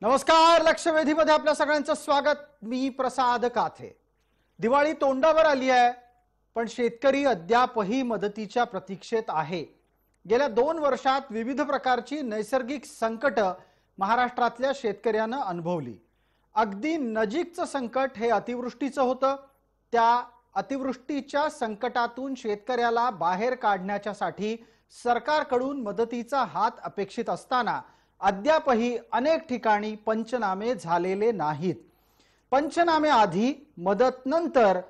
नमस्कार. लक्षवेधीमध्ये आपल्या सगळ्यांचं स्वागत. मी प्रसाद काथे. दिवाळी तोंडावर आली आहे, पण शेतकरी अद्यापही मदतीच्या प्रतीक्षेत आहे. गेल्या 2 वर्षात विविध प्रकारची नैसर्गिक संकट महाराष्ट्रातल्या शेतकऱ्यांना अनुभवली. अगदी नजीकचं संकट हे अतिवृष्टीचं होतं. त्या अतिवृष्टीच्या संकटातून शेतकऱ्याला बाहेर काढण्यासाठी सरकारकडून मदतीचा हात अपेक्षित असताना अद्यापही अनेक ठिकाणी पंचनामे झालेले नाहीत. पंचनामे आधी मदत नंतर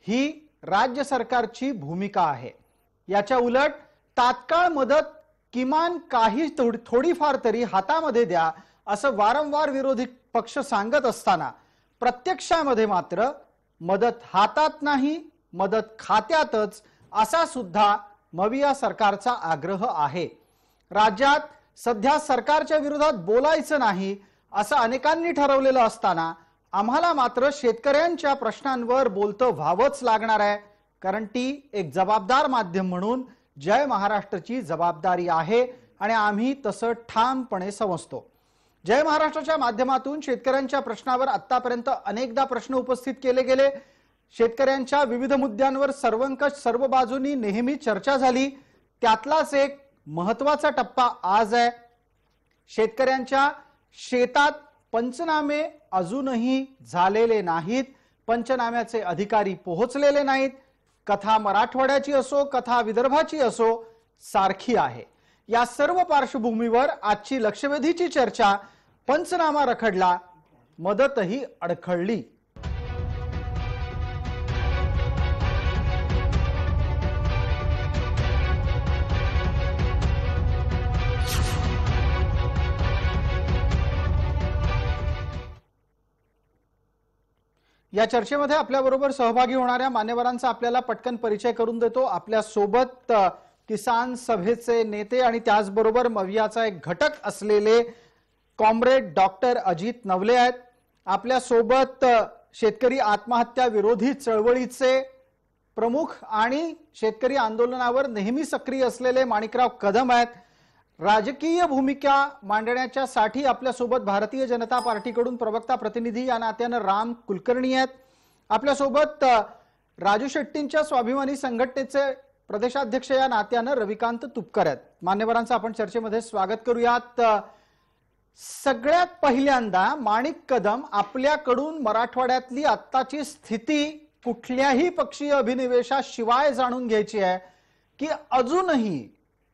ही राज्य सरकारची भूमिका आहे. याच्या उलट तात्काळ मदत किमान काही थोडीफार तरी हातामध्ये द्या असं वारंवार विरोधी पक्ष सांगत असताना प्रत्यक्षामध्ये मात्र मदत हातात नाही, मदत खात्यातच असा सुद्धा मविया सरकारचा आग्रह आहे. राज्यात सध्या सरकारच्या विरोधात बोलायचं नाही असं अनेकांनी ठरवलेलं असताना आम्हाला मात्र शेतकऱ्यांच्या प्रश्नांवर बोलतं व्हावंच लागणार आहे. कारण ती एक जबाबदार माध्यम म्हणून जय महाराष्ट्राची जबाबदारी आहे आणि आम्ही तसं ठामपणे समजतो. जय महाराष्ट्राच्या माध्यमातून शेतकऱ्यांच्या प्रश्नावर आतापर्यंत अनेकदा प्रश्न उपस्थित केले गेले. शेतकऱ्यांच्या विविध मुद्द्यांवर सर्वंकष सर्व बाजूंनी नेहमी चर्चा झाली. त्यातलाच एक महत्त्वाचा टप्पा आज आहे. शेतकऱ्यांच्या शेतात पंचनामे अजूनही झालेले नाहीत. पंचनाम्याचे अधिकारी पोहोचलेले नाहीत. कथा मराठवाड्याची असो, कथा विदर्भाची असो, सारखी आहे. या सर्व पार्श्वभूमीवर आजची लक्षवेधीची चर्चा पंचनामा रखडला, मदतही अडखळली. या चर्चेमध्ये आपल्याबरोबर सहभागी होणाऱ्या मान्यवरांचा आपल्याला पटकन परिचय करून देतो. आपल्या सोबत किसान सभेचे नेते आणि त्याचबरोबर मवियाचा एक घटक असलेले कॉम्रेड डॉक्टर अजित नवले आहेत. आपल्या सोबत शेतकरी आत्महत्या विरोधी चळवळीचे प्रमुख आणि शेतकरी आंदोलनावर नेहमी सक्रिय असलेले माणिकराव कदम आहेत. राजकीय भूमिका मांडण्याच्या साठी आपल्या सोबत भारतीय जनता पार्टीकडून प्रवक्ता प्रतिनिधी या नात्याने राम कुलकर्णी आहेत. आपल्या सोबत राजू शेट्टींच्या स्वाभिमानी संघटनेचे प्रदेशाध्यक्ष या नात्याने रविकांत तुपकर आहेत. मान्यवरांचं आपण चर्चेमध्ये स्वागत करूयात. सगळ्यात पहिल्यांदा माणिक कदम, आपल्याकडून मराठवाड्यातली आत्ताची स्थिती कुठल्याही पक्षीय अभिनिवेशाशिवाय जाणून घ्यायची आहे की अजूनही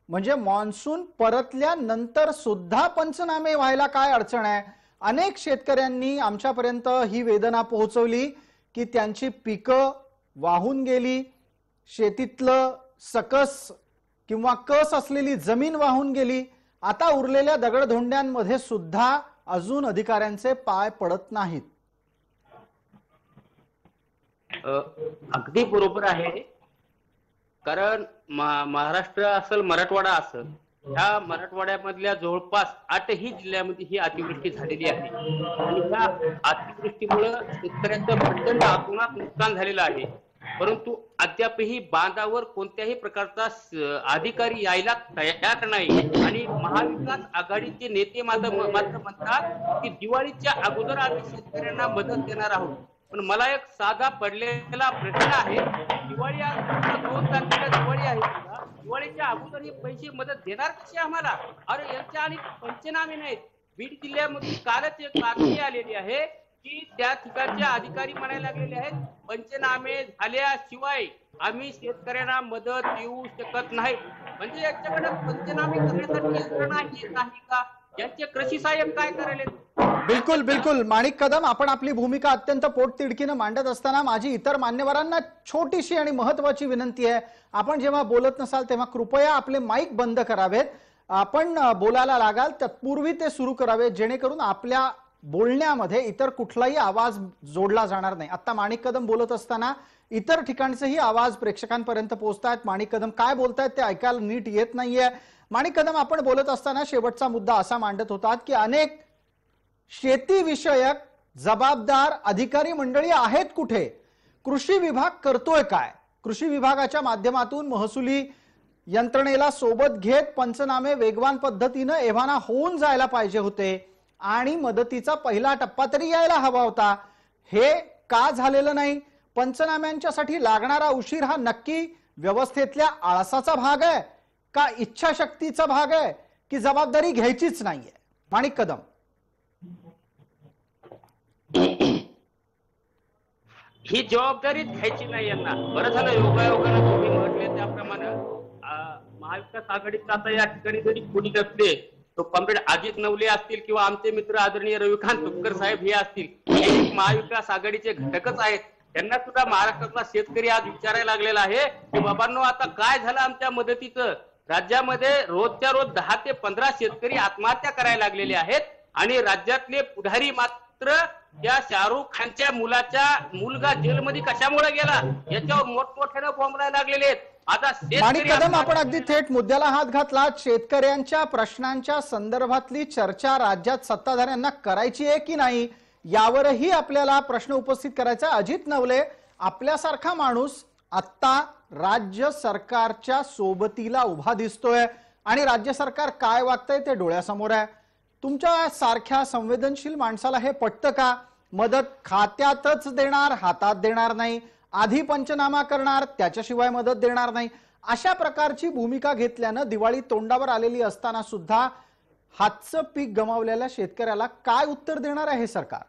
म्हणजे मान्सून परतल्यानंतर सुद्धा पंचनामे व्हायला काय अडचण आहे. अनेक शेतकऱ्यांनी आमच्यापर्यंत ही वेदना पोहोचवली की त्यांची पिकं वाहून गेली, शेतीतलं सकस किंवा कस असलेली जमीन वाहून गेली. आता उरलेल्या दगडधोंड्यांमध्ये सुद्धा अजून अधिकाऱ्यांचे पाय पडत नाहीत. अगदी बरोबर आहे. कारण महाराष्ट्र असेल, मराठवाडा असेल, ह्या मराठवाड्यामधल्या जवळपास 8ही जिल्ह्यामध्ये ही अतिवृष्टी झालेली आहे आणि ह्या अतिवृष्टीमुळे शेतकऱ्यांचं प्रचंड अतोनात नुकसान झालेलं आहे. परंतु अद्यापही बांधावर कोणत्याही प्रकारचा अधिकारी यायला तयार नाही आणि महाविकास आघाडीचे नेते मात्र म्हणतात की दिवाळीच्या अगोदर आम्ही शेतकऱ्यांना मदत देणार आहोत. पण मला एक साधा पडलेला प्रश्न आहे, दिवाळी 2 तारखेला दिवाळी आहे, दिवाळीच्या अगोदर हे पैसे मदत देणार कशी आम्हाला? अरे यांच्या आणि पंचनामे नाहीत. बीड जिल्ह्यामध्ये कालच एक बातमी आलेली आहे की त्या ठिकाणचे अधिकारी म्हणायला लागलेले आहेत पंचनामे झाल्याशिवाय आम्ही शेतकऱ्यांना मदत देऊ शकत नाही. म्हणजे याच्याकडे पंचनामे करण्यासाठी यंत्रणा नाही का? यांचे कृषी साहेब काय करायले? बिलकुल बिलकुल माणिक कदम, आपण आपली भूमिका अत्यंत पोटतिडकीने मांडत असताना माझी इतर मान्यवरांना छोटीशी आणि महत्त्वाची विनंती आहे. आपण जेव्हा बोलत नसाल तेव्हा कृपया आपले माईक बंद करावेत. आपण बोलायला लागाल तत्पूर्वी ते सुरू करावेत, जेणेकरून आपल्या बोलण्यामध्ये इतर कुठलाही आवाज जोडला जाणार नाही. आता माणिक कदम बोलत असताना इतर ठिकाणचेही आवाज प्रेक्षकांपर्यंत पोहोचतायत. माणिक कदम काय बोलतायत ते ऐकायला नीट येत नाहीये. माणिक कदम, आपण बोलत असताना शेवटचा मुद्दा असा मांडत होतात की अनेक शेती विषयक जबाबदार अधिकारी मंडळी आहेत कुठे? कृषी विभाग करतोय काय? कृषी विभागाच्या माध्यमातून महसुली यंत्रणेला सोबत घेत पंचनामे वेगवान पद्धतीने एव्हाना होऊन जायला पाहिजे होते. आणि मदतीचा पहिला टप्पा तरी यायला हवा होता. हे का झालेलं नाही? पंचनाम्यांच्यासाठी लागणारा उशीर हा नक्की व्यवस्थेतल्या आळसाचा भाग आहे का इच्छाशक्तीचा भाग आहे की जबाबदारी घ्यायचीच नाहीये? माणिक कदम. ही जबाबदारी घ्यायची नाही यांना. बरं झालं योगायोगानं तुम्ही म्हटले त्याप्रमाणे महाविकास आघाडीचा आता या ठिकाणी जरी कोणी नसले तो कॉम्रेड अजित नवले असतील किंवा आमचे मित्र आदरणीय रविकांत तुपकर साहेब हे असतील, हे महाविकास आघाडीचे घटकच आहेत. त्यांना सुद्धा महाराष्ट्रातला शेतकरी आज विचारायला लागलेला आहे की बाबांनो आता काय झालं आमच्या मदतीचं. राज्यामध्ये रोजच्या रोज 10 ते 15 शेतकरी आत्महत्या करायला लागलेले आहेत आणि राज्यातले पुढारी मात्र त्या शाहरुख खानच्या मुलगा जेलमध्ये कशामुळे गेला याच्यावर मोठमोठ्यानं बोंबलायला लागलेले आहेत. आता माणिक कदम, आपण अगदी थेट मुद्द्याला हात घातला. शेतकऱ्यांच्या प्रश्नांच्या संदर्भातली चर्चा राज्यात सत्ताधाऱ्यांना करायची आहे की नाही यावरही आपल्याला प्रश्न उपस्थित करायचा. अजित नवले, आपल्यासारखा माणूस आत्ता राज्य सरकारच्या सोबतीला उभा दिसतोय आणि राज्य सरकार काय वागतंय ते डोळ्यासमोर आहे. तुमच्या सारख्या संवेदनशील माणसाला हे पटतं का? मदत खात्यातच देणार, हातात देणार नाही, आधी पंचनामा करणार, त्याच्याशिवाय मदत देणार नाही, अशा प्रकारची भूमिका घेतल्यानं दिवाळी तोंडावर आलेली असताना सुद्धा हातचं पीक गमावलेल्या शेतकऱ्याला काय उत्तर देणार आहे सरकार?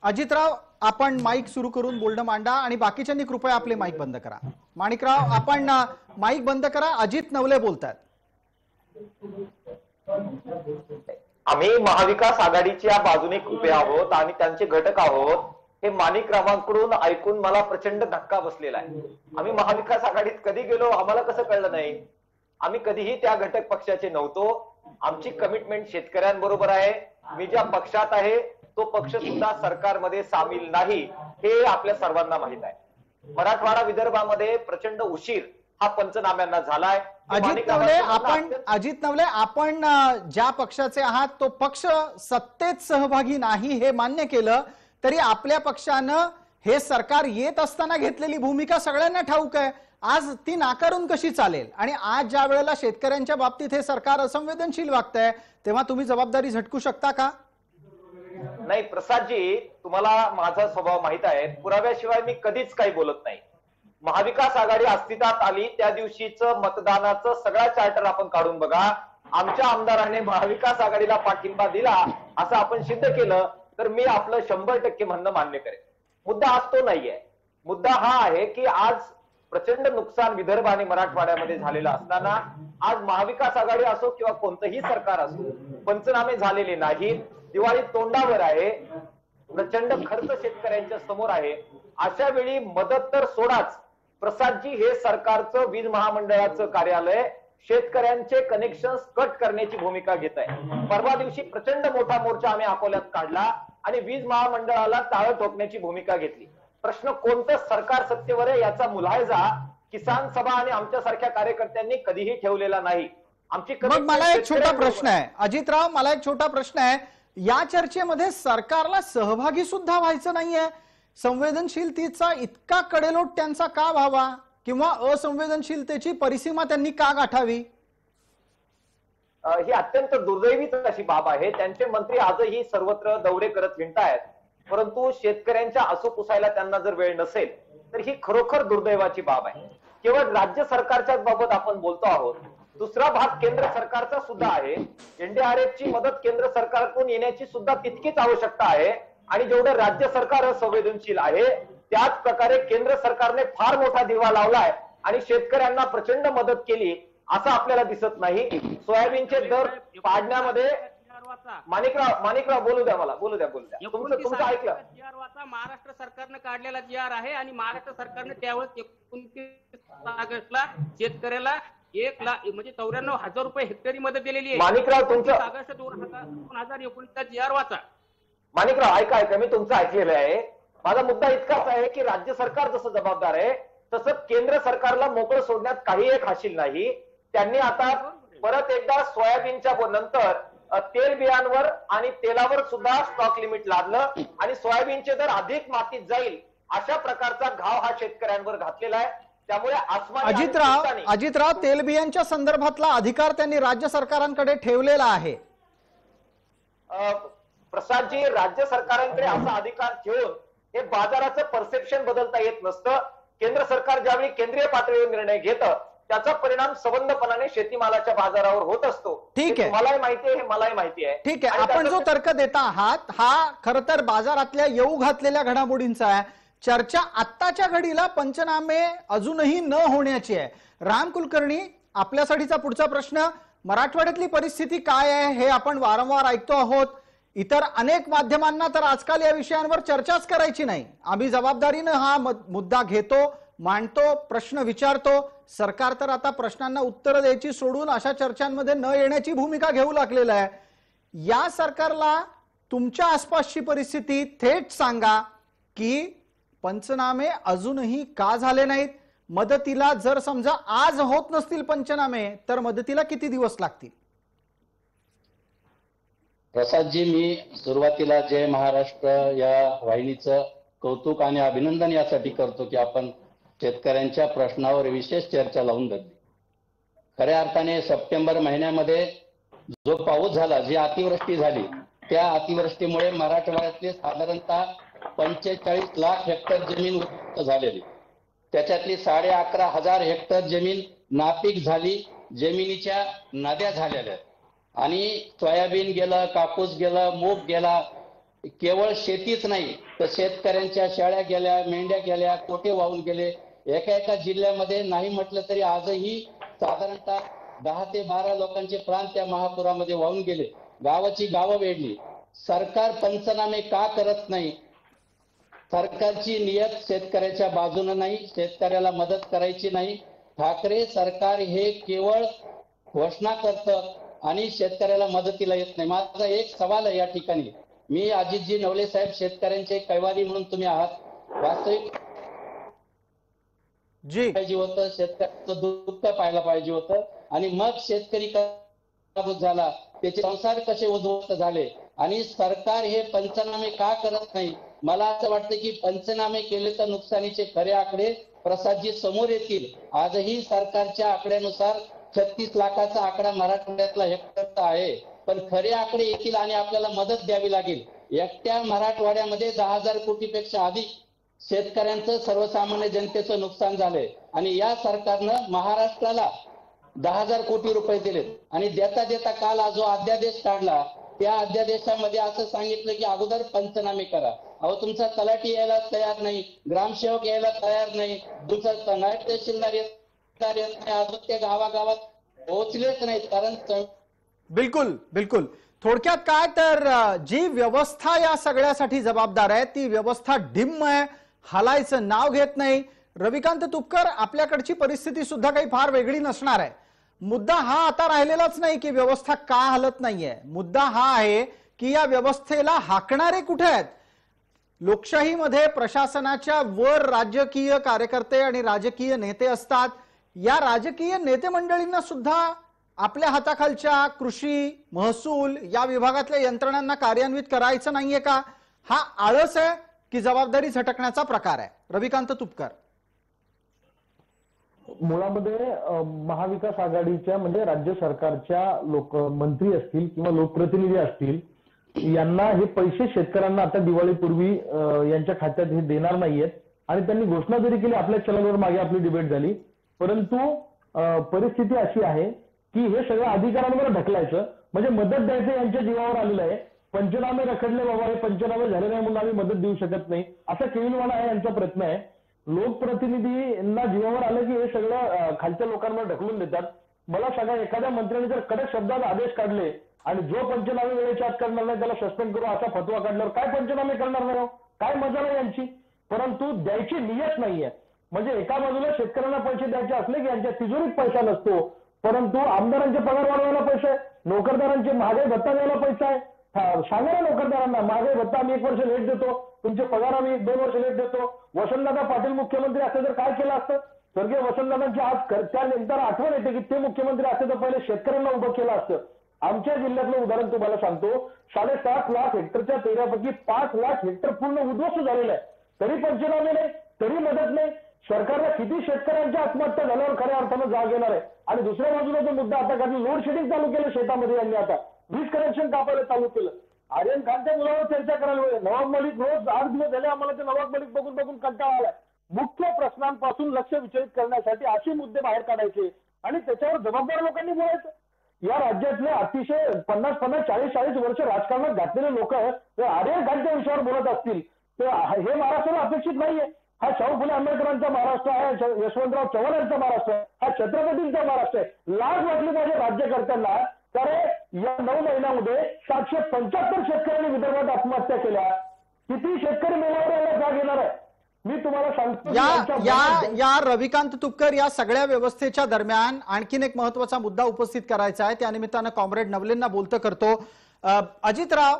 अजितराव, आपण माईक सुरू करून बोलणं मांडा आणि बाकीच्यांनी कृपया आपले माईक बंद करा. माणिकराव, आपण माईक बंद करा. अजित नवले बोलतात. आम्ही महाविकास आघाडीच्या बाजूने उभे आहोत आणि त्यांचे घटक आहोत हे माणिकरावांकडून ऐकून मला प्रचंड धक्का बसलेला आहे. आम्ही महाविकास आघाडीत कधी गेलो आम्हाला कसं कळलं नाही? आम्ही कधीही त्या घटक पक्षाचे नव्हतो. आमची कमिटमेंट शेतकऱ्यांबरोबर आहे. मी ज्या पक्षात आहे तो पक्ष सुद्धा सरकारमध्ये सामील नाही हे आपल्या सर्वांना माहित आहे. मराठवाडा विदर्भामध्ये प्रचंड उशीर हा पंचनाम्यांना झालाय. अजित नवले, आपण ज्या पक्षाचे आहात तो पक्ष सत्तेत सहभागी नाही हे मान्य केलं तरी आपल्या पक्षानं हे सरकार येत असताना घेतलेली भूमिका सगळ्यांना ठाऊक आहे. आज ती नाकारून कशी चालेल? आणि आज ज्या वेळेला शेतकऱ्यांच्या बाबतीत हे सरकार असंवेदनशील वागतंय तेव्हा तुम्ही जबाबदारी झटकू शकता का? नाही प्रसादजी, तुम्हाला माझा स्वभाव माहित आहे. पुराव्याशिवाय मी कधीच काही बोलत नाही. महाविकास आघाडी अस्तित्वात आली त्या दिवशीचं मतदानाचं सगळा चार्टर आपण काढून बघा. आमच्या आमदाराने महाविकास आघाडीला पाठिंबा दिला असं आपण सिद्ध केलं तर मी आपलं 100% म्हणणं मान्य करेन. मुद्दा आज तो नाहीये. मुद्दा हा आहे की आज प्रचंड नुकसान विदर्भ आणि मराठवाड्यामध्ये झालेलं असताना आज महाविकास आघाडी असो किंवा कोणतंही सरकार असो पंचनामे झालेले नाहीत. दिवाळी तोंडावर आहे. प्रचंड खर्च शेतकऱ्यांच्या समोर आहे. अशा वेळी मदत तर सोडाच. प्रसादजी, हे सरकारचं वीज महामंडळाचं कार्यालय शेतकऱ्यांचे कनेक्शन कट करण्याची भूमिका घेत आहे. परवा दिवशी प्रचंड मोठा मोर्चा आम्ही अकोल्यात काढला आणि वीज महामंडळाला टाळं ठोकण्याची भूमिका घेतली. प्रश्न कोणतं सरकार सत्तेवर आहे याचा मुलायजा किसान सभा आणि आमच्यासारख्या कार्यकर्त्यांनी कधीही ठेवलेला नाही. आमची मग मला एक छोटा प्रश्न आहे अजितराव, मला एक छोटा प्रश्न आहे. या चर्चेमध्ये सरकारला सहभागी सुद्धा व्हायचं नाहीये. संवेदनशीलतेचा इतका कडेलोट त्यांचा का व्हावा किंवा असंवेदनशीलतेची परिसीमा त्यांनी का गाठावी? ही अत्यंत दुर्दैवीच अशी बाब आहे. त्यांचे मंत्री आजही सर्वत्र दौरे करत हिंडतायत, परंतु शेतकऱ्यांच्या आसू पुसायला त्यांना जर वेळ नसेल तर ही खरोखर दुर्दैवाची बाब आहे. केवळ राज्य सरकारच्या बाबत आपण बोलतो आहोत. दुसरा भाग केंद्र सरकारचा सुद्धा आहे. एनडीआरएफची मदत केंद्र सरकारकडून येण्याची सुद्धा तितकीच आवश्यकता आहे आणि जेवढं राज्य सरकार संवेदनशील आहे त्याच प्रकारे केंद्र सरकारने फार मोठा दिवा लावलाय आणि शेतकऱ्यांना प्रचंड मदत केली असं आपल्याला दिसत नाही. सोयाबीनचे दर पाडण्यामध्ये माणिकराव बोलू द्या, मला बोलू द्या. तुमचं ऐकलं. महाराष्ट्र सरकारनं काढलेला जी आर आहे आणि महाराष्ट्र सरकारने त्यावेळेस 29 ऑगस्टला शेतकऱ्याला 1,94,000 रुपये हेक्टरी मदत दिलेली आहे. माणिकराव, तुमचं ऑगस्ट 2019चा जी आर वाचा. माणिकराव, ऐका मी तुमचं ऐकलेलं आहे. माझा मुद्दा इतकाच आहे की राज्य सरकार जसं जबाबदार आहे तसं केंद्र सरकारला मोकळं सोडण्यात काही एक हाशील नाही. त्यांनी आता परत एकदा सोयाबीनच्या नंतर तेल बियांवर आणि तेलावर सुद्धा स्टॉक लिमिट लादलं आणि सोयाबीनचे दर अधिक मातीत जाईल अशा प्रकारचा घाव हा शेतकऱ्यांवर घातलेला आहे. त्यामुळे आसमानी आणि हिंदुस्थानी- अजितराव, तेलबियांच्या संदर्भातला अधिकार त्यांनी राज्य सरकारांकडे ठेवलेला आहे. प्रसादजी, राज्य सरकारांकडे असा अधिकार ठेवून हे बाजाराचं परसेप्शन बदलता येत नसतं. केंद्र सरकार ज्यावेळी केंद्रीय पातळीवर निर्णय घेतं त्याचा परिणाम संबंधपणाने शेतीमालाच्या बाजारावर होत असतो. ठीक आहे, मलाही माहिती आहे, हे मलाही माहिती आहे. ठीक आहे. आणि आपण जो त्याचं- तर्क देता आहात हा खर तर बाजारातल्या येऊ घातलेल्या घडामोडींचा आहे. चर्चा आत्ताच्या घडीला पंचनामे अजूनही न होण्याची आहे. राम कुलकर्णी, आपल्यासाठीचा पुढचा प्रश्न, मराठवाड्यातली परिस्थिती काय आहे हे आपण वारंवार ऐकतो आहोत. इतर अनेक माध्यमांना तर आजकाल या विषयांवर चर्चाच करायची नाही. आम्ही जबाबदारीनं हा मुद्दा घेतो, मांडतो, प्रश्न विचारतो. सरकार तर आता प्रश्नांना उत्तरं द्यायची सोडून अशा चर्चांमध्ये न येण्याची भूमिका घेऊ लागलेलं आहे. या सरकारला तुमच्या आसपासची परिस्थिती थेट सांगा की पंचनामे अजूनही का झाले नाहीत. मदतीला जर समजा आज होत नसतील पंचनामे तर मदतीला किती दिवस लागतील. प्रसादजी, मी सुरुवातीला जय महाराष्ट्र या वाहिनीचं कौतुक आणि अभिनंदन यासाठी करतो की आपण शेतकऱ्यांच्या प्रश्नावर विशेष चर्चा लावून धरली. खऱ्या अर्थाने सप्टेंबर महिन्यामध्ये जो पाऊस झाला, जी अतिवृष्टी झाली, त्या अतिवृष्टीमुळे मराठवाड्यातले साधारणतः 45 लाख हेक्टर जमीन उद्ध्वस्त झालेली. त्याच्यातली 11,500 हेक्टर जमीन नापीक झाली, जमिनीच्या नद्या झालेल्या आहेत. आणि सोयाबीन गेलं, कापूस गेलं, मूग गेला. केवळ शेतीच नाही तर शेतकऱ्यांच्या शेळ्या गेल्या, मेंढ्या गेल्या, कोठे वाहून गेले. एका एका जिल्ह्यामध्ये नाही म्हटलं तरी आजही साधारणतः 10 ते 12 लोकांचे प्राण त्या महापुरामध्ये वाहून गेले. गावाची गावं वेढली. सरकार पंचनामे का करत नाही? सरकारची नियत शेतकऱ्याच्या बाजूने नाही, शेतकऱ्याला मदत करायची नाही. ठाकरे सरकार हे केवळ घोषणा करतं आणि शेतकऱ्याला मदतीला येत नाही. माझा एक सवाल आहे या ठिकाणी. मी अजितजी नवले साहेब, शेतकऱ्यांचे कैवारी म्हणून तुम्ही आहात. वास्तविक पाहिजे होतं, शेतकऱ्याचं दुःख पाहायला पाहिजे होतं आणि मग शेतकरी झाला, त्याचे संसार कसे उद्ध्वस्त झाले आणि सरकार हे पंचनामे का करत नाही? मला असं वाटतं की पंचनामे केले तर नुकसानीचे खरे आकडे प्रसादजी समोर येतील. आजही सरकारच्या आकड्यानुसार 36 लाखाचा आकडा मराठवाड्यातला हेक्टरचा आहे, पण खरे आकडे येतील आणि आपल्याला मदत द्यावी लागेल. एकट्या मराठवाड्यामध्ये 10,000 कोटीपेक्षा अधिक शेतकऱ्यांचं, सर्वसामान्य जनतेचं नुकसान झालंय आणि या सरकारनं महाराष्ट्राला 10,000 कोटी रुपये दिलेत आणि देता देता काल जो अध्यादेश काढला त्या अध्यादेशामध्ये असं सांगितलं की अगोदर पंचनामे करा. अहो, तुमचा तलाठी यायला तयार नाही, ग्रामसेवक यायला तयार नाही, तुमचा नायब तहसीलदार अजून ते गावागावात पोहोचलेच नाहीत. कारण बिलकुल बिलकुल. थोडक्यात काय तर जी व्यवस्था या सगळ्यासाठी जबाबदार आहे ती व्यवस्था डिम्म आहे, हालायचं नाव घेत नाही. रविकांत तुपकर, आपल्याकडची परिस्थिती सुद्धा काही फार वेगळी नसणार आहे. मुद्दा हा आता राहिलेलाच नाही की व्यवस्था का हलत नाहीये. मुद्दा हा आहे की या व्यवस्थेला हाकणारे कुठे आहेत. लोकशाहीमध्ये प्रशासनाच्या वर राजकीय कार्यकर्ते आणि राजकीय नेते असतात. या राजकीय नेते मंडळींना सुद्धा आपल्या हाताखालच्या कृषी, महसूल या विभागातल्या यंत्रणांना कार्यान्वित करायचं नाहीये का? हा आळस आहे की जबाबदारी झटकण्याचा प्रकार आहे? रविकांत तुपकर. मुळामध्ये महाविकास आघाडीच्या म्हणजे राज्य सरकारच्या मंत्री असतील किंवा लोकप्रतिनिधी असतील, यांना हे पैसे शेतकऱ्यांना आता दिवाळीपूर्वी यांच्या खात्यात हे देणार नाहीयेत आणि त्यांनी घोषणा जरी केली. आपल्या चॅनलवर मागे आपली डिबेट झाली, परंतु परिस्थिती अशी आहे की हे सगळं अधिकाऱ्यांवर ढकलायचं म्हणजे मदत द्यायचं यांच्या जीवावर आलेलं आहे. पंचनामे रखडले बाबा, हे पंचनामे झाले नाही म्हणून आम्ही मदत देऊ शकत नाही, असा केविलवाणा आहे यांचा प्रयत्न आहे. लोकप्रतिनिधींना जीवावर आलं की हे सगळं खालच्या लोकांवर ढकलून देतात. मला सांगा, एखाद्या मंत्र्याने जर कडक शब्दात आदेश काढले आणि जो पंचनामे वेळेच्या आत करणार नाही त्याला सस्पेंड करू असा फतवा काढल्यावर काय पंचनामे करणार नाही? काय मजा नाही यांची? परंतु द्यायची नियत नाहीये. म्हणजे एका बाजूला शेतकऱ्यांना पैसे द्यायचे असले की यांच्या तिजोरीत पैसा नसतो, परंतु आमदारांचे पगार वाढवायला पैसे आहे, नोकरदारांचे महागाई भत्ता द्यायला पैसा आहे. सांगा ना नोकरदारांना, महागाई भत्ता आम्ही 1 वर्ष लेट देतो, तुमचे पगार आम्ही 2 वर्ष लेट देतो. वसंतदादा पाटील मुख्यमंत्री असते तर काय केलं असतं? स्वर्गीय वसंतदादांची आज त्यानंतर आठवण येते की ते मुख्यमंत्री असते तर पहिले शेतकऱ्यांना उभं केलं असतं. आमच्या जिल्ह्यातलं उदाहरण तुम्हाला सांगतो. 7.5 लाख हेक्टरच्या 13 पैकी 5 लाख हेक्टर पूर्ण उद्ध्वस्त झालेलं आहे. तरी पंचनामे नाही, तरी मदत नाही. सरकारला किती शेतकऱ्यांच्या आत्महत्या झाल्यावर खऱ्या अर्थानं जाग येणार आहे? आणि दुसऱ्या बाजूला जो मुद्दा आता कारण लोड शेडिंग चालू केलं शेतामध्ये यांनी, आता वीज कनेक्शन कापायला चालू केलं. आर्यन खानच्या मुलावर चर्चा करायला वेळ. नवाब मलिक रोज 8 दिवस झाले आम्हाला ते नवाब मलिक बघून बघून कंटाळा आलाय. मुख्य प्रश्नांपासून लक्ष विचलित करण्यासाठी असे मुद्दे बाहेर काढायचे आणि त्याच्यावर जबाबदार लोकांनी बोलायचं. या राज्यातले अतिशय 50-50, 40-40 वर्ष राजकारणात घातलेले लोक आर्यन खानच्या विषयावर बोलत असतील तर हे महाराष्ट्राला अपेक्षित नाहीये. हा शाहू फुले आंबेडकरांचा महाराष्ट्र आहे, यशवंतराव चव्हाण यांचा महाराष्ट्र आहे, हा छत्रपतींचा महाराष्ट्र आहे. लाज वाटली पाहिजे राज्यकर्त्यांना. कारण या 9 महिन्यामध्ये 775 शेतकऱ्यांनी विदर्भात आत्महत्या केल्या. किती शेतकरी मेल्यावर जाग येणार आहे? मी तुम्हाला सांगतो. या रविकांत तुपकर, या सगळ्या व्यवस्थेच्या दरम्यान आणखीन एक महत्वाचा मुद्दा उपस्थित करायचा आहे. त्यानिमित्तानं कॉम्रेड नवलेंना बोलतं करतो. अजितराव,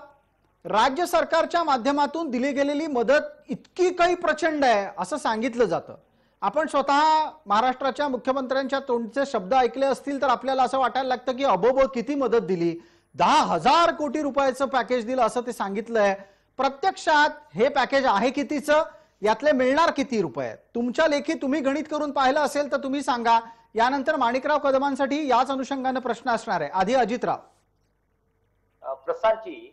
राज्य सरकारच्या माध्यमातून दिली गेलेली मदत इतकी काही प्रचंड आहे असं सांगितलं जातं. आपण स्वतः महाराष्ट्राच्या मुख्यमंत्र्यांच्या तोंडचे शब्द ऐकले असतील तर आपल्याला असं वाटायला लागतं की अबोबो किती मदत दिली, 10,000 कोटी रुपयाचं पॅकेज दिलं असं ते सांगितलंय. प्रत्यक्षात हे पॅकेज आहे कितीचं, यातले मिळणार किती रुपये? तुमच्या लेखी तुम्ही गणित करून पाहिलं असेल तर तुम्ही सांगा. यानंतर माणिकराव कदमांसाठी याच अनुषंगाने प्रश्न असणार आहे. आधी अजितराव. प्रसादजी,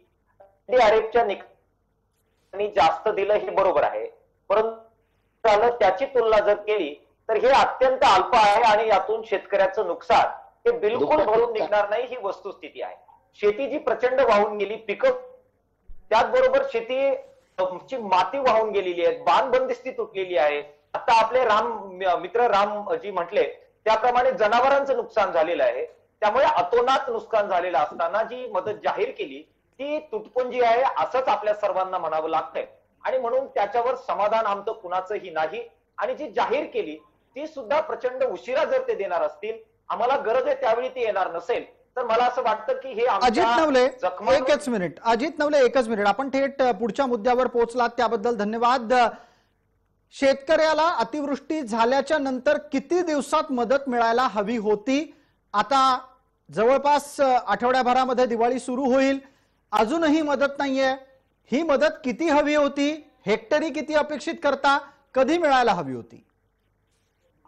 आरेपच्या निकालांनी जास्त दिलं हे बरोबर आहे, परंतु त्याची तुलना जर केली तर हे अत्यंत अल्प आहे आणि यातून शेतकऱ्याचं नुकसान हे बिलकुल भरून निघणार नाही ही वस्तुस्थिती आहे. शेती जी प्रचंड वाहून गेली, पिकं त्याचबरोबर शेतीची माती वाहून गेलेली आहे, बांधबंदिस्ती तुटलेली आहे. आता आपले मित्र रामजी म्हटले त्याप्रमाणे जनावरांचं नुकसान झालेलं आहे. त्यामुळे अतोनात नुकसान झालेलं असताना जी मदत जाहीर केली ती तुटपुंजी आहे असंच आपल्या सर्वांना म्हणावं लागतंय. आणि म्हणून त्याच्यावर समाधान आमचं कुणाचंही नाही. आणि जी जाहीर केली ती सुद्धा प्रचंड उशिरा जर ते देणार असतील, आम्हाला गरज आहे त्यावेळी ती येणार नसेल, तर मला असं वाटतं की हे अजित नवले एकच मिनिट. अजित नवले एकच मिनिट. आपण थेट पुढच्या मुद्द्यावर पोहोचलात त्याबद्दल धन्यवाद. शेतकऱ्याला अतिवृष्टी झाल्याच्या नंतर किती दिवसात मदत मिळायला हवी होती? आता जवळपास आठवड्याभरामध्ये दिवाळी सुरू होईल, अजूनही मदत नाहीये. ही मदत किती हवी होती? हेक्टरी किती अपेक्षित करता? कधी मिळायला हवी होती?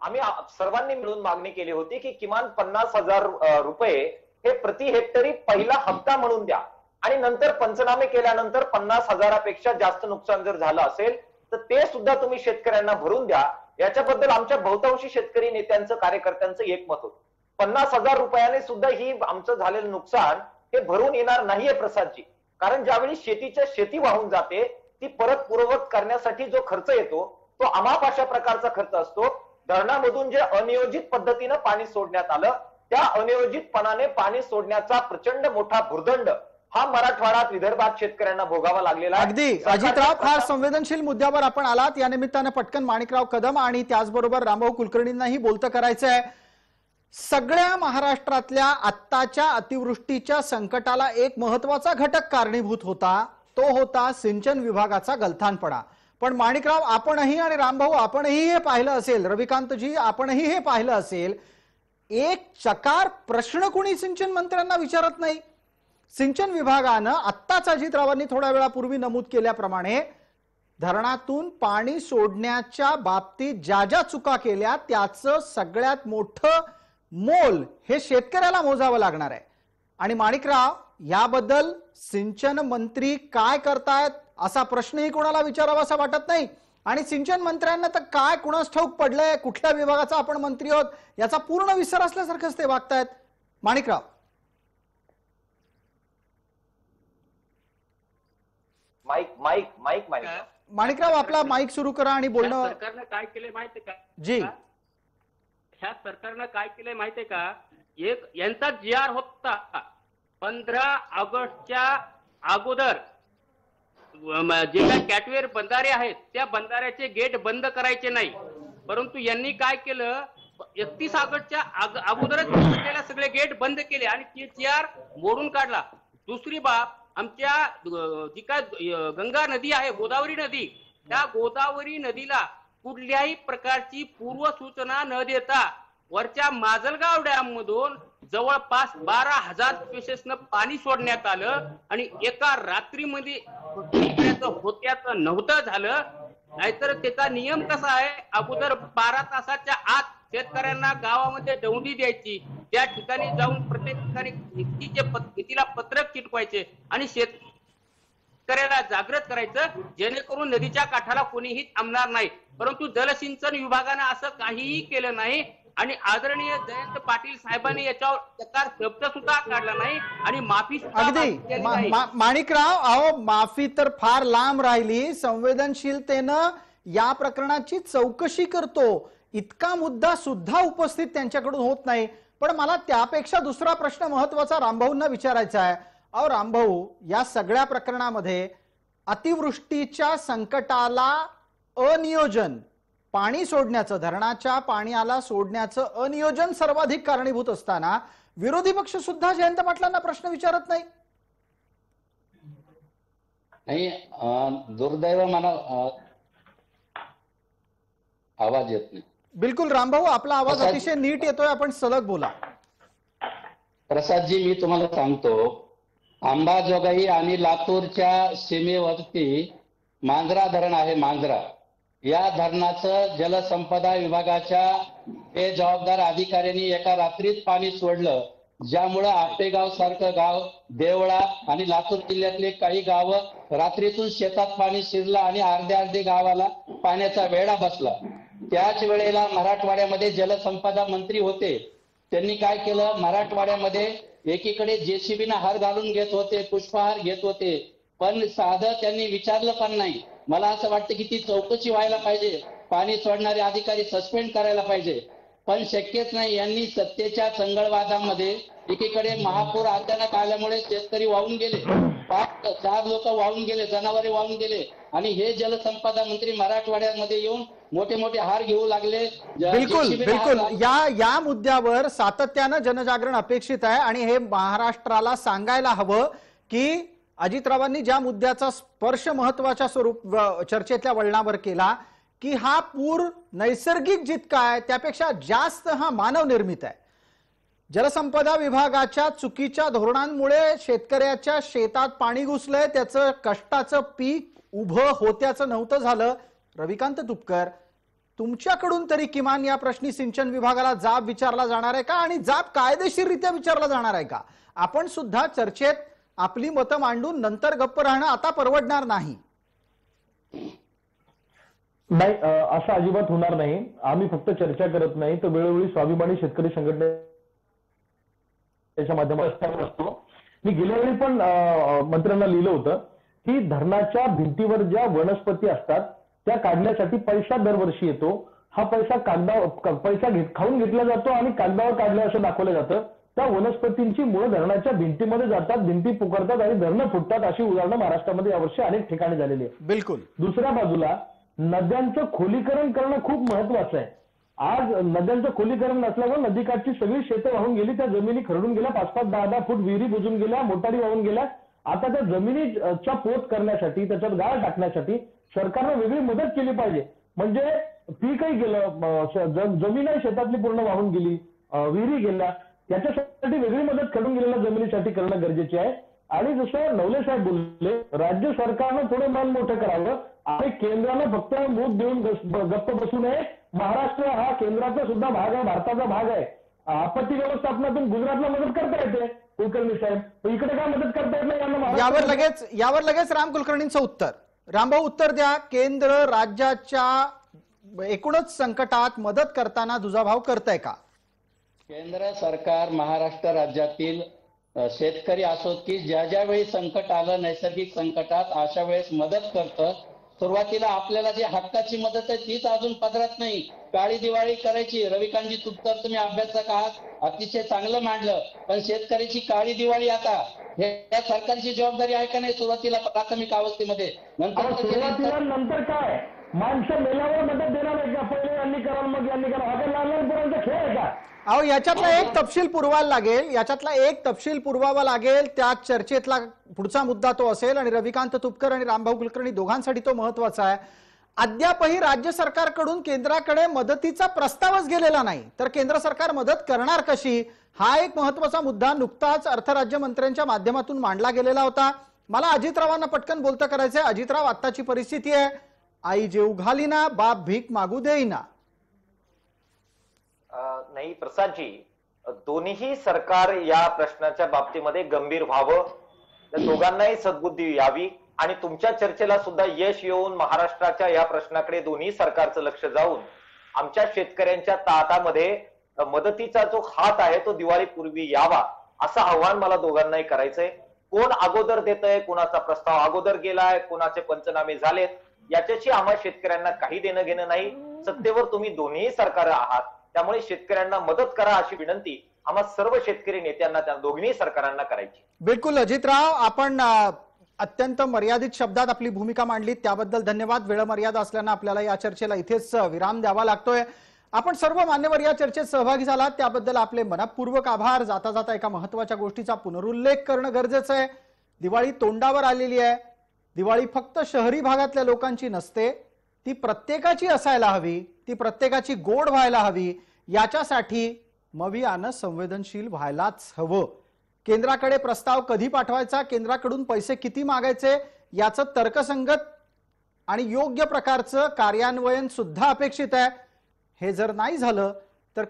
आम्ही सर्वांनी मिळून मागणी केली होती की किमान 50,000 रुपये हे प्रति हेक्टरी पहिला हप्ता म्हणून द्या आणि नंतर पंचनामे केल्यानंतर 50,000पेक्षा जास्त नुकसान जर झालं असेल तर ते सुद्धा तुम्ही शेतकऱ्यांना भरून द्या. याच्याबद्दल आमच्या बहुतांशी शेतकरी नेत्यांचं, कार्यकर्त्यांचं एकमत होतं. 50,000 रुपयाने सुद्धा ही आमचं झालेलं नुकसान हे भरून येणार नाहीये प्रसादजी. कारण ज्यावेळी शेती वाहून जाते ती परत पूर्ववत करण्यासाठी जो खर्च येतो तो अमाप अशा प्रकारचा खर्च असतो. धरणामधून जे अनियोजित पद्धतीनं पाणी सोडण्यात आलं त्या अनियोजितपणाने पाणी सोडण्याचा प्रचंड मोठा भुर्दंड हा मराठवाड्यात, विदर्भात शेतकऱ्यांना भोगावा लागलेला आहे. अगदी अजितराव, फार संवेदनशील मुद्द्यावर आपण आलात. या निमित्तानं पटकन माणिकराव कदम आणि त्याचबरोबर रामभाऊ कुलकर्णींनाही बोलतं करायचं आहे. सगळ्या महाराष्ट्रातल्या आत्ताच्या अतिवृष्टीच्या संकटाला एक महत्वाचा घटक कारणीभूत होता, तो होता सिंचन विभागाचा गलथानपणा. पण माणिकराव, आपणही आणि रामभाऊ आपणही हे पाहिलं असेल, रविकांतजी आपणही हे पाहिलं असेल, एक चकार प्रश्न कोणी सिंचन मंत्र्यांना विचारत नाही. सिंचन विभागानं आत्ताच अजितरावांनी थोड्या वेळापूर्वी नमूद केल्याप्रमाणे धरणातून पाणी सोडण्याच्या बाबतीत ज्या ज्या चुका केल्या त्याचं सगळ्यात मोठं मोल हे शेतकऱ्याला मोजावं लागणार आहे. आणि माणिकराव, याबद्दल सिंचन मंत्री काय करतायत असा प्रश्नही कोणाला विचारावासा वाटत नाही. आणि सिंचन मंत्र्यांना तर काय कुणास ठाऊक पडलंय, कुठल्या विभागाचा आपण मंत्री आहोत याचा पूर्ण विसर असल्यासारखंच ते वागतायत. माणिकराव. माणिकराव, आपला माईक सुरू करा आणि बोलणं. सरकारनं काय केलंय माहितीये का? जी, ह्या सरकारनं काय केलंय माहितीये का? एक यांचा GR होता 15 ऑगस्टच्या अगोदर जे काही कॅटवेर बंधारे आहेत त्या बंधाऱ्याचे गेट बंद करायचे नाही, परंतु यांनी काय केलं, 31 ऑगस्टच्या अगोदरच सगळे गेट बंद केले आणि GR मोडून काढला. दुसरी बाब, आमच्या जी काय गंगा नदी आहे, गोदावरी नदी, त्या गोदावरी नदीला कुठल्याही प्रकारची पूर्व सूचना न देता वरच्या माजलगाव डॅम मधून जवळपास 12,000 क्युसेसनं पाणी सोडण्यात आलं आणि एका रात्रीमध्ये होत्याचं नव्हतं झालं. नाहीतर त्याचा नियम कसा आहे, अगोदर 12 तासाच्या आत शेतकऱ्यांना गावामध्ये दौंडी द्यायची, त्या ठिकाणी जाऊन प्रत्येक ठिकाणी भीतीला पत्रक चिटकवायचे आणि शेतकऱ्याला जागृत करायचं, जेणेकरून नदीच्या काठाला कोणीही थांबणार नाही. परंतु जलसिंचन विभागानं असं काहीही केलं नाही आणि आदरणीय जयंत पाटील साहेबांनी याच्यावर तकार शब्द सुद्धा काढला नाही आणि माफी सुद्धा अगदी केली नाही. माणिकराव, अहो माफी तर फार लांब राहिली. संवेदनशीलतेनं या प्रकरणाची चौकशी करतो इतका मुद्दा सुद्धा उपस्थित त्यांच्याकडून होत नाही. पण मला त्यापेक्षा दुसरा प्रश्न महत्वाचा रामभाऊंना विचारायचा आहे. अहो रामभाऊ, या सगळ्या प्रकरणामध्ये अतिवृष्टीच्या संकटाला अनियोजन, पाणी सोडण्याचं, धरणाच्या पाण्याला सोडण्याचं अनियोजन सर्वाधिक कारणीभूत असताना विरोधी पक्ष सुद्धा जयंत पाटलांना प्रश्न विचारत नाही. दुर्दैव मला आवाज येत नाही. बिलकुल रामभाऊ, आपला आवाज अतिशय नीट येतोय, आपण सलग बोला. प्रसादजी, मी तुम्हाला सांगतो, अंबाजोगाई आणि लातूरच्या सीमेवरती मांजरा धरण आहे. मांजरा या धरणाचं जलसंपदा विभागाच्या जबाबदार अधिकाऱ्यांनी एका रात्रीत पाणी सोडलं, ज्यामुळं आपेगाव सारखं गाव, देवळा आणि लातूर जिल्ह्यातले काही गावं रात्रीतून शेतात पाणी शिरलं आणि अर्धे गावाला पाण्याचा वेढा बसला. त्याच वेळेला मराठवाड्यामध्ये जलसंपदा मंत्री होते. त्यांनी काय केलं, मराठवाड्यामध्ये एकीकडे जेसीबीनं हार घालून घेत होते, पुष्पहार घेत होते, पण साधं त्यांनी विचारलं पण नाही. मला असं वाटतं की ती चौकशी व्हायला पाहिजे, पाणी सोडणारे अधिकारी सस्पेंड करायला पाहिजे, पण शक्यच नाही. यांनी सत्तेच्या चंगळवादामध्ये एकीकडे महापूर अचानक आल्यामुळे शेतकरी वाहून गेले, 4 लोक वाहून गेले, जनावरे वाहून गेले आणि हे जलसंपदा मंत्री मराठवाड्यामध्ये येऊन मोठे मोठे हार घेऊ लागले. बिलकुल या मुद्द्यावर सातत्यानं जनजागरण अपेक्षित आहे आणि हे महाराष्ट्राला सांगायला हवं की अजितरावांनी ज्या मुद्द्याचा स्पर्श महत्वाच्या चर्चेतल्या वळणावर केला की हा पूर नैसर्गिक जितका आहे त्यापेक्षा जास्त हा मानव निर्मित आहे. जलसंपदा विभागाच्या चुकीच्या धोरणांमुळे शेतकऱ्याच्या शेतात पाणी घुसलंय, त्याचं कष्टाचं पीक उभं होत्याचं नव्हतं झालं. रविकांत तुपकर, तुमच्याकडून तरी किमान या प्रश्नी सिंचन विभागाला जाब विचारला जाणार आहे का आणि जाब कायदेशीररित्या विचारला जाणार आहे का? आपण सुद्धा चर्चेत आपली मतं मांडून नंतर गप्प राहणं आता परवडणार नाही. नाही, असं अजिबात होणार नाही. आम्ही फक्त चर्चा करत नाही तर वेळोवेळी स्वाभिमानी शेतकरी संघटनेच्या माध्यमातून असतो. मी गेल्या वेळी पण मंत्र्यांना लिहिलं होतं की धरणाच्या भिंतीवर ज्या वनस्पती असतात त्या काढण्यासाठी पैसा दरवर्षी येतो. हा पैसा खाऊन घेतला जातो आणि कागदावर काढला असं दाखवलं जातं. त्या वनस्पतींची मुळं धरणाच्या भिंतीमध्ये जातात, भिंती पुकारतात आणि धरणं फुटतात. अशी उदाहरणं महाराष्ट्रामध्ये यावर्षी अनेक ठिकाणी झालेली आहे. बिलकुल. दुसऱ्या बाजूला नद्यांचं खोलीकरण करणं खूप महत्वाचं आहे. आज नद्यांचं खोलीकरण नसल्यामुळे नदीकाठची सगळी शेतं वाहून गेली, त्या जमिनी खरडून गेल्या, 5-5, 10-10 फूट विहिरी बुजून गेल्या, मोटारी वाहून गेल्या. आता त्या जमिनीच्या पोत करण्यासाठी, त्याच्यात गाळ टाकण्यासाठी सरकारनं वेगळी मदत केली पाहिजे. म्हणजे पीकही गेलं, जमीनही शेतातली पूर्ण वाहून गेली, विहिरी गेल्या, त्याच्यासाठी वेगळी मदत खरडून गेलेल्या जमिनीसाठी करणं गरजेचे आहे. आणि जसं नवले साहेब बोलले, राज्य सरकारनं थोडं मन मोठं करावं आणि केंद्रानं फक्त मूठ देऊन गप्प बसू नये. महाराष्ट्र हा केंद्राचा सुद्धा भाग आहे, भारताचा भाग आहे. आपत्ती व्यवस्थापनातून गुजरातला मदत करता येते कुलकर्णी साहेब, इकडे काय मदत करता येत नाही यांना. यावर लगेच राम कुलकर्णींचं उत्तर. रामभाऊ उत्तर द्या. केंद्र राज्याच्या एकूणच संकटात मदत करताना दुजाभाव करताय का? केंद्र सरकार महाराष्ट्र राज्यातील शेतकरी असोत की ज्या ज्या वेळी संकट आलं, नैसर्गिक संकटात, अशा वेळेस मदत करतं. सुरुवातीला आपल्याला जी हक्काची मदत आहे तीच अजून पदरात नाही. काळी दिवाळी करायची. रविकांतजी तुपकर, तुम्ही अभ्यासक आहात, अतिशय चांगलं मांडलं, पण शेतकऱ्याची काळी दिवाळी आता हे त्या सरकारची जबाबदारी आहे का नाही? सुरुवातीला प्राथमिक अवस्थेमध्ये, नंतर काय माणसं मेल्यावर मदत देणार आहे का? पहिले यांनी कराल मग यांनी करा, हा लहान लहान पोरांचा खेळ आहे का? अहो याच्यातला एक तपशील पुरवावा लागेल. त्या चर्चेतला पुढचा मुद्दा तो असेल आणि रविकांत तुपकर आणि रामभाऊ कुलकर्णी दोघांसाठी तो महत्वाचा आहे. अद्यापही राज्य सरकारकडून केंद्राकडे मदतीचा प्रस्तावच गेलेला नाही, तर केंद्र सरकार मदत करणार कशी, हा एक महत्वाचा मुद्दा नुकताच अर्थ राज्यमंत्र्यांच्या माध्यमातून मांडला गेलेला होता. मला अजितरावांना पटकन बोलतं करायचंय. अजितराव, आत्ताची परिस्थिती आहे, आई जेऊ घालीना, बाप भीक मागू देईना. नाही प्रसादजी, दोन्हीही सरकार या प्रश्नाच्या बाबतीमध्ये गंभीर व्हावं, त्या दोघांनाही सद्बुद्धी यावी आणि तुमच्या चर्चेला सुद्धा यश येऊन महाराष्ट्राच्या या प्रश्नाकडे दोन्ही सरकारचं लक्ष जाऊन आमच्या शेतकऱ्यांच्या ताटामध्ये मदतीचा जो हात आहे तो दिवाळीपूर्वी यावा असं आव्हान मला दोघांनाही करायचंय. कोण अगोदर देतंय, कोणाचा प्रस्ताव अगोदर गेलाय, कोणाचे पंचनामे झालेत, याच्याशी आम्हा शेतकऱ्यांना काही देणं घेणं नाही. सत्तेवर तुम्ही दोन्ही सरकार आहात, त्यामुळे शेतकऱ्यांना मदत करा अशी विनंती आम्हा सर्व शेतकरी नेत्यांना त्या दोन्ही सरकारांना करायची. बिलकुल अजितराव, आपण अत्यंत मर्यादित शब्दात आपली भूमिका मांडली त्याबद्दल धन्यवाद. वेळ मर्यादा असल्यानं आपल्याला या चर्चेला इथेच विराम द्यावा लागतोय. आपण सर्व मान्यवर या चर्चेत सहभागी झालात त्याबद्दल आपले मनपूर्वक आभार. जाता जाता एका महत्वाच्या गोष्टीचा पुनरुल्लेख करणं गरजेचं आहे. दिवाळी तोंडावर आलेली आहे. दिवाळी फक्त शहरी भागातल्या लोकांची नसते, ती प्रत्येकाची असायला हवी, ती प्रत्येकाची गोड व्हायला हवी. याच्यासाठी मवियानं संवेदनशील व्हायलाच हवं. केंद्राकडे प्रस्ताव कधी पाठवायचा, केंद्राकडून पैसे किती मागायचे याचं तर्कसंगत आणि योग्य प्रकारचं कार्यान्वयन सुद्धा अपेक्षित आहे. हे जर नाही झालं तर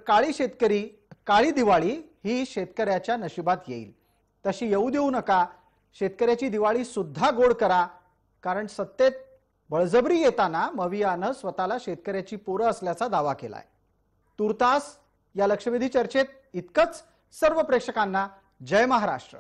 काळी दिवाळी ही शेतकऱ्याच्या नशिबात येईल. तशी येऊ देऊ नका. शेतकऱ्याची दिवाळी सुद्धा गोड करा, कारण सत्तेत बळजबरी येताना मवियानं स्वतःला शेतकऱ्याची पोरं असल्याचा दावा केलाय. तूर्तास या लक्षवेधी चर्चेत इतकंच. सर्व प्रेक्षकांना जय महाराष्ट्र.